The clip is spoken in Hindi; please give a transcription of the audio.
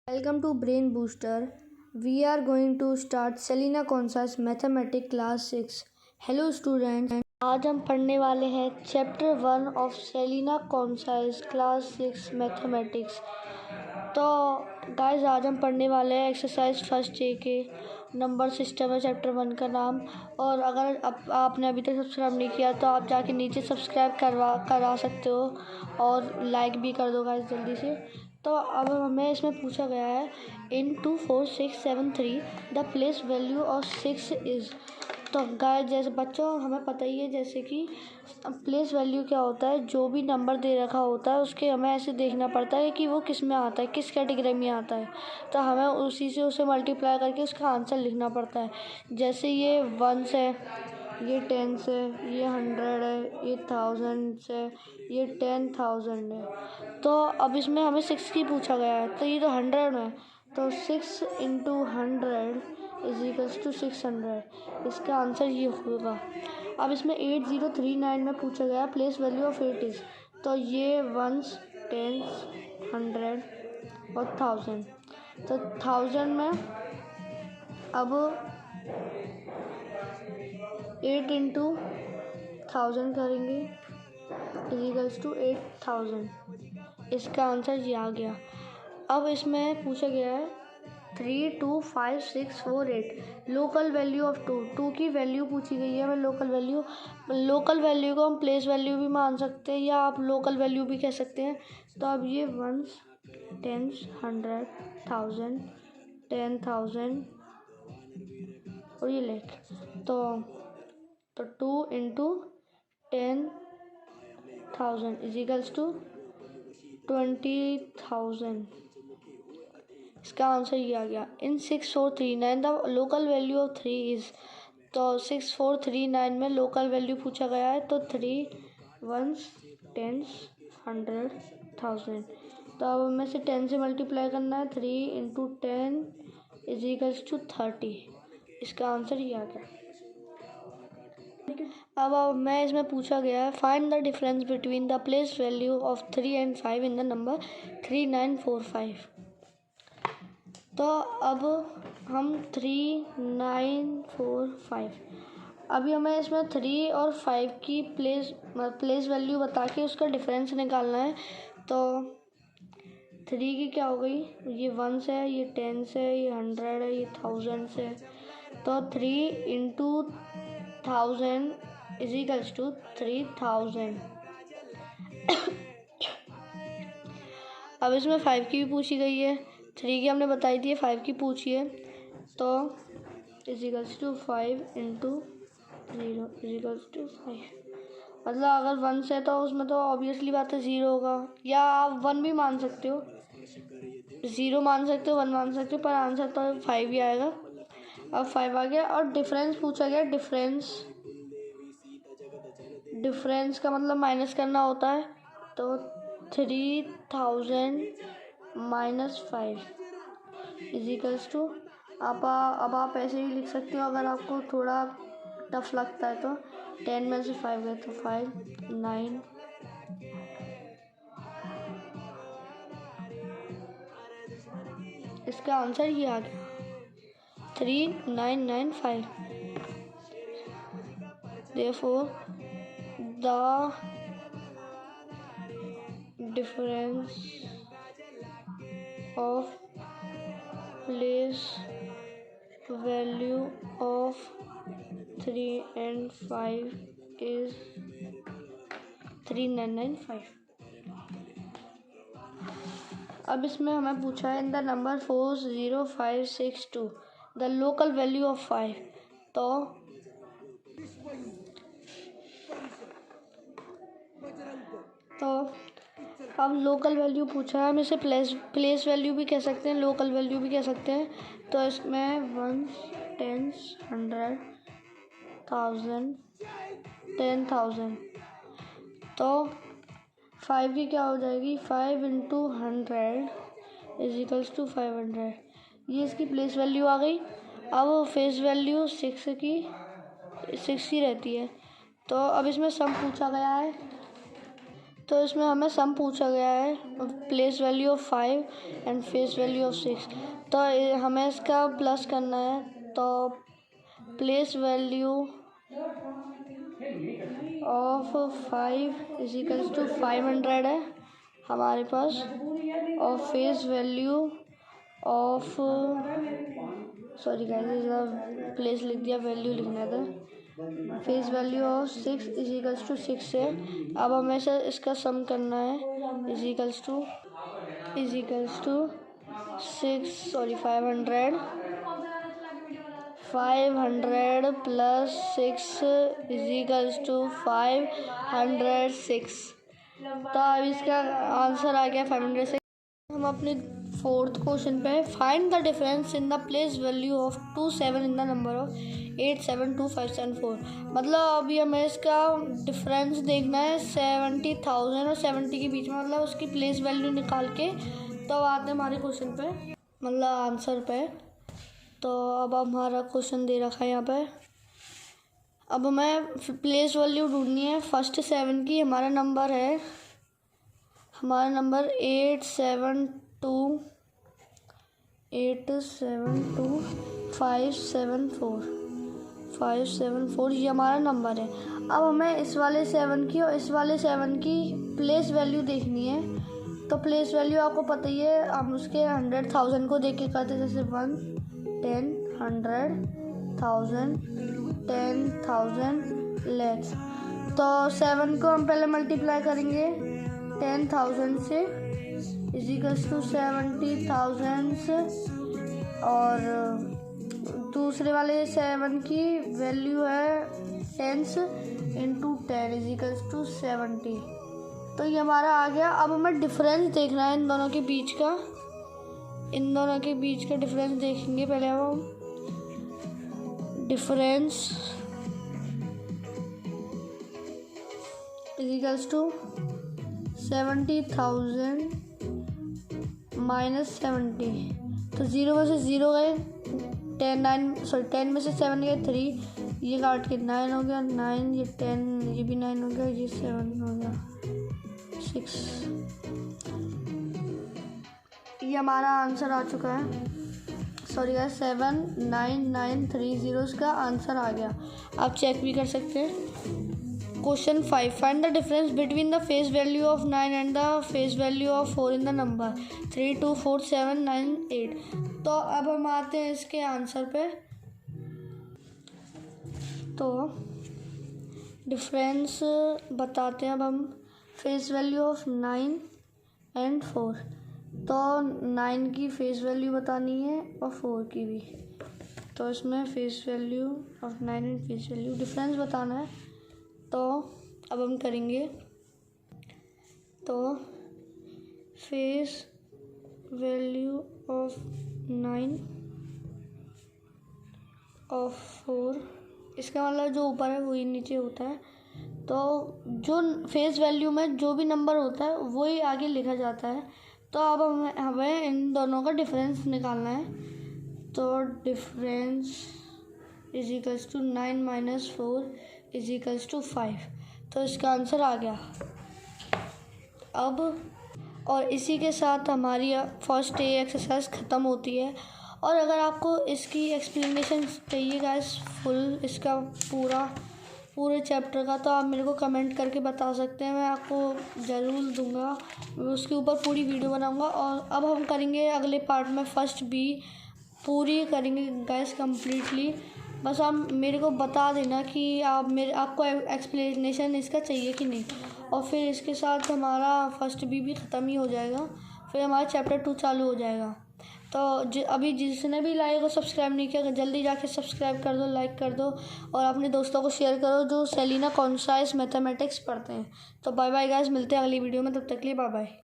Welcome to Brain Booster. We are going to start Selena Conscious Mathematics Class 6. Hello students. आज हम पढ़ने वाले हैं chapter 1 of Selina Concise class 6 mathematics. तो गाइस आज हम पढ़ने वाले हैं एक्सरसाइज फर्स्ट ए के नंबर सिस्टम है चैप्टर 1 का नाम। और अगर आपने अभी तक सब्सक्राइब नहीं किया तो आप जाके नीचे सब्सक्राइब करा सकते हो और लाइक भी कर दो गाइस जल्दी से। तो अब हमें इसमें पूछा गया है इन 24673 the place value of 6 is. तो गाइस जैसे बच्चों हमें पता ही है जैसे कि प्लेस वैल्यू क्या होता है, जो भी नंबर दे रखा होता है उसके हमें ऐसे देखना पड़ता है कि वो किस में आता है, किस कैटेगरी में आता है। तो हमें उसी से उसे मल्टीप्लाई करके उसका आंसर लिखना पड़ता है। जैसे ये 1 है, ये 10 है, ये 100 है, ये 1000 है, ये 10,000 है। तो अब इसमें हमें 6 की पूछा गया है, तो ये तो 100 है, तो 6 इंटू 100 इज इक्वल्स टू 600। इसका आंसर ये होगा। अब इसमें 8039 में पूछा गया प्लेस वैल्यू ऑफ 8 इज। तो ये 1s 10s 100 और 1000। तो 1000 में अब 8 इंटू 1000 करेंगे इज इक्वल्स टू 8000। इसका आंसर ये आ गया। अब इसमें पूछा गया है 3 2 5 6 4 8 लोकल वैल्यू ऑफ 2 की वैल्यू पूछी गई है। हमें लोकल वैल्यू को हम प्लेस वैल्यू भी मान सकते हैं या आप लोकल वैल्यू भी कह सकते हैं। तो अब ये 1s 10s 100 1000 10,000 और ये लेख तो 2 इंटू 10,000 इज इक्वल्स टू 20,000। इसका आंसर ये आ गया। इन 6439 the local value of 3 is. तो 6439 में लोकल वैल्यू पूछा गया है, तो 3 1s 10s 100 1000। तो अब हमें से 10 से मल्टीप्लाई करना है। 3 इंटू 10 इज इक्वल्स टू 30। इसका आंसर ये आ गया। अब मैं इसमें पूछा गया है find the difference between the place value of 3 and 5 in the number 3945। तो अब हम 3945 अभी हमें इसमें 3 और 5 की प्लेस वैल्यू बता के उसका डिफरेंस निकालना है। तो 3 की क्या हो गई, ये 1 है, ये 10 है, ये 100 है, ये 1000 है। तो 3 इंटू 1000 इज इक्वल्स टू 3000। अब इसमें 5 की भी पूछी गई है, 3 की हमने बताई थी, 5 की पूछी है। तो is equals to 5 into 0 is equals to 5। मतलब अगर 1 से तो उसमें तो ऑब्वियसली बात है 0 होगा, या आप 1 भी मान सकते हो, 0 मान सकते हो, 1 मान सकते हो, पर आंसर तो 5 ही आएगा। अब 5 आ गया और डिफरेंस पूछा गया। डिफरेंस का मतलब माइनस करना होता है। तो 3000 माइनस 5 इज इक्वल्स टू अब आप ऐसे ही लिख सकते हो अगर आपको थोड़ा टफ लगता है तो। 10 में से 5 गए तो 5 9। इसका आंसर ये आ गया 3995। Therefore the difference of place value of 3 and 5 is 3995। अब इसमें हमें पूछा है in the number 40562 the local value of 5। तो अब लोकल वैल्यू पूछा है, हम इसे प्लेस वैल्यू भी कह सकते हैं, लोकल वैल्यू भी कह सकते हैं। तो इसमें 1 10 100 1000 10,000। तो 5 की क्या हो जाएगी, 5 इंटू 100 इज इक्वल्स टू 500। ये इसकी प्लेस वैल्यू आ गई। अब फेस वैल्यू 6 की रहती है। तो अब इसमें सम पूछा गया है तो इसमें हमें सम पूछा गया है, place value of 5 and face value of 6। तो हमें इसका प्लस करना है। तो place value of 5 is equals to 500 है हमारे पास, और face value of sorry guys, place लिख दिया, वैल्यू लिखना था। Face value of 6 is equals to 6 है। अब हमें से इसका सम करना है, is equals to 500 plus 6 is equals to 506। तो अब इसका आंसर आ गया 506। हम अपने फोर्थ क्वेश्चन पे, find the difference in the place value of 2 7 in the number of 8 7 2 5 7 4। मतलब अभी हमें इसका डिफरेंस देखना है 70,000 और 70 के बीच में, मतलब उसकी प्लेस वैल्यू निकाल के तो आते हैं हमारे क्वेश्चन पे, मतलब आंसर पे। तो अब हमारा क्वेश्चन दे रखा है यहाँ पे। अब हमें प्लेस वैल्यू ढूंढनी है फर्स्ट 7 की। हमारा नंबर 872 574 ये हमारा नंबर है। अब हमें इस वाले 7 की और इस वाले 7 की प्लेस वैल्यू देखनी है। तो प्लेस वैल्यू आपको पता ही है, हम उसके 100,000 को देख के करते, जैसे 1 10 100 1000 10,000 लैक्स। तो 7 को हम पहले मल्टीप्लाई करेंगे 10,000 से, इज इक्वल्स टू 70,000 से, और दूसरे वाले 7 की वैल्यू है 10 इंटू 10 इज इक्वल्स टू 70। तो ये हमारा आ गया। अब हमें डिफरेंस देखना है इन दोनों के बीच का। डिफरेंस देखेंगे पहले हम। Difference is equals to 70,000 minus 70। तो 0 में से 0 गए, 10 में से 7 गए 3, ये काट के 9 हो गया, 9 ये 10, ये भी 9 हो गया, ये 7 हो गया 6। ये हमारा आंसर आ चुका है। सॉरी गाइस, 79930 का आंसर आ गया। आप चेक भी कर सकते हैं। Question 5, find the difference between the face value of 9 and the face value of 4 in the number 3 2 4 7 9 8। तो अब हम आते हैं इसके आंसर पे। तो डिफरेंस बताते हैं अब हम। फेस वैल्यू ऑफ 9 एंड 4, तो 9 की फेस वैल्यू बतानी है और 4 की भी। तो इसमें face value of 9 and face value difference बताना है। तो अब हम करेंगे। तो फेस वैल्यू ऑफ 9 ऑफ 4, इसका मतलब जो ऊपर है वही नीचे होता है। तो जो फेस वैल्यू में जो भी नंबर होता है वही आगे लिखा जाता है। तो अब हमें इन दोनों का डिफरेंस निकालना है। तो difference is equals to 9 minus 4 is equals to 5। तो इसका आंसर आ गया। अब और इसी के साथ हमारी फर्स्ट डे एक्सरसाइज ख़त्म होती है। और अगर आपको इसकी एक्सप्लेनेशन चाहिए गाइस फुल, इसका पूरे चैप्टर का, तो आप मेरे को कमेंट करके बता सकते हैं, मैं आपको ज़रूर दूंगा। उसके ऊपर पूरी वीडियो बनाऊंगा। और अब हम करेंगे अगले पार्ट में फर्स्ट बी पूरी करेंगे गाइस कम्प्लीटली। बस आप मेरे को बता देना कि आपको एक्सप्लेनेशन इसका चाहिए कि नहीं। और फिर इसके साथ हमारा फर्स्ट बी भी ख़त्म ही हो जाएगा, फिर हमारा चैप्टर 2 चालू हो जाएगा। तो अभी जिसने भी लाइक और सब्सक्राइब नहीं किया, जल्दी जाके सब्सक्राइब कर दो, लाइक कर दो, और अपने दोस्तों को शेयर करो जो सेलिना कॉन्साइज मैथमेटिक्स पढ़ते हैं। तो बाय बाय गाइस, मिलते हैं अगली वीडियो में, तब तक के लिए बाय बाय।